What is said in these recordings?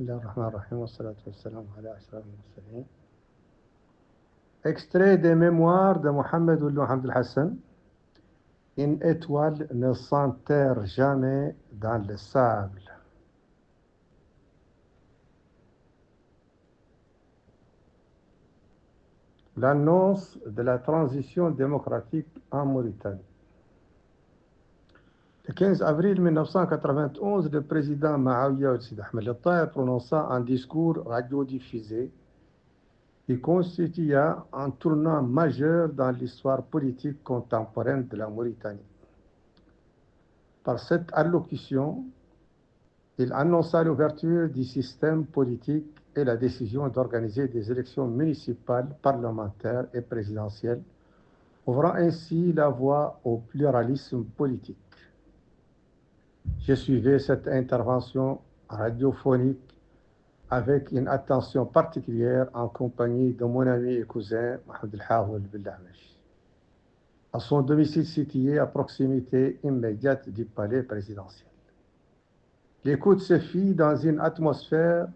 الله الرحمن الرحيم والصلاة والسلام على أشرف المرسلين. Extrait des mémoires de Mohamed Ould Mohamed El Hassan. Une étoile ne s'enterre jamais dans le sable. L'annonce de la transition démocratique en Mauritanie. Le 15 avril 1991, le président Mahawiya Ould Ahmed El-Taya prononça un discours radiodiffusé qui constitua un tournant majeur dans l'histoire politique contemporaine de la Mauritanie. Par cette allocution, il annonça l'ouverture du système politique et la décision d'organiser des élections municipales, parlementaires et présidentielles, ouvrant ainsi la voie au pluralisme politique. Je suivais cette intervention radiophonique avec une attention particulière en compagnie de mon ami et cousin Mohamed El Haoul Bellahmesh, à son domicile situé à proximité immédiate du palais présidentiel. L'écoute se fit dans une atmosphère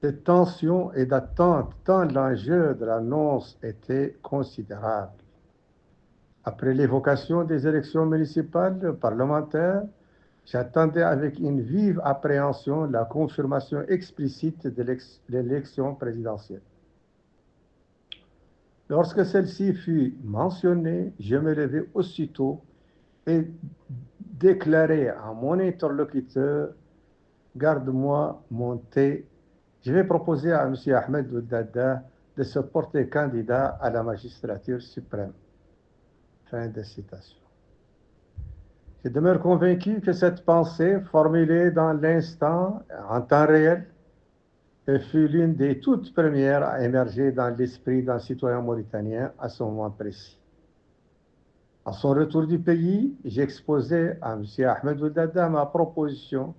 de tension et d'attente tant l'enjeu de l'annonce était considérable. Après l'évocation des élections municipales parlementaires, j'attendais avec une vive appréhension la confirmation explicite de l'élection présidentielle. Lorsque celle-ci fut mentionnée, je me levai aussitôt et déclarai à mon interlocuteur: garde-moi mon thé, je vais proposer à M. Ahmed Ould Daddah de se porter candidat à la magistrature suprême. Fin de citation. Je demeure convaincu que cette pensée, formulée dans l'instant, en temps réel, fut l'une des toutes premières à émerger dans l'esprit d'un citoyen mauritanien à ce moment précis. À son retour du pays, j'exposai à M. Ahmed Ould Daddah ma position,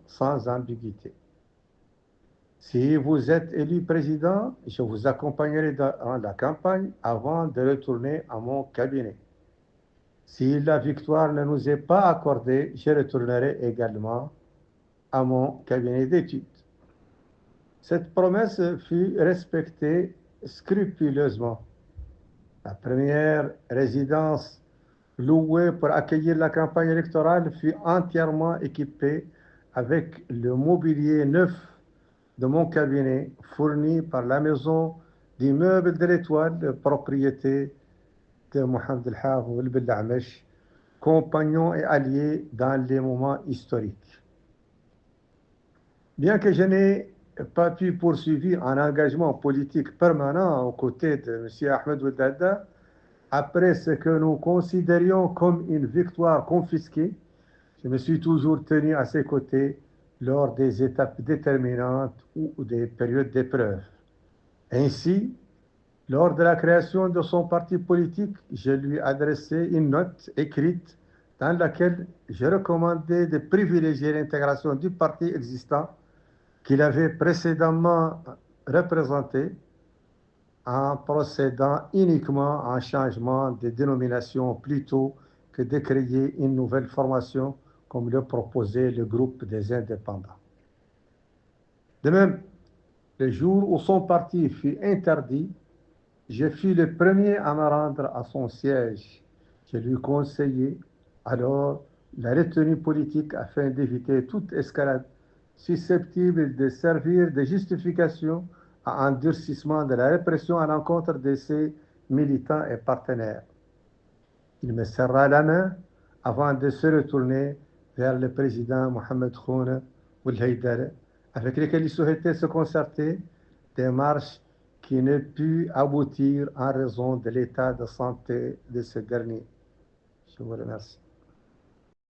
sans ambiguïté. Si vous êtes élu président, je vous accompagnerai dans la campagne avant de retourner à mon cabinet. Si la victoire ne nous est pas accordée, je retournerai également à mon cabinet d'études. Cette promesse fut respectée scrupuleusement. La première résidence louée pour accueillir la campagne électorale fut entièrement équipée avec le mobilier neuf de mon cabinet, fourni par la maison d'immeubles de l'Étoile, propriété de Mohamed El Haoul Bellahmesh, compagnon et allié dans les moments historiques. Bien que je n'ai pas pu poursuivre un engagement politique permanent aux côtés de M. Ahmed Ould Daddah, après ce que nous considérions comme une victoire confisquée, je me suis toujours tenu à ses côtés lors des étapes déterminantes ou des périodes d'épreuve. Ainsi, lors de la création de son parti politique, je lui adressai une note écrite dans laquelle je recommandais de privilégier l'intégration du parti existant qu'il avait précédemment représenté en procédant uniquement à un changement de dénomination plutôt que de créer une nouvelle formation comme le proposait le groupe des indépendants. De même, le jour où son parti fut interdit, je fus le premier à me rendre à son siège. Je lui conseillai alors la retenue politique afin d'éviter toute escalade susceptible de servir de justification à un durcissement de la répression à l'encontre de ses militants et partenaires. Il me serra la main avant de se retourner vers le président Mohamed Khouna Ould Haïdar, avec lequel il souhaitait se concerter, démarche qui ne put aboutir en raison de l'état de santé de ce dernier. Je vous remercie.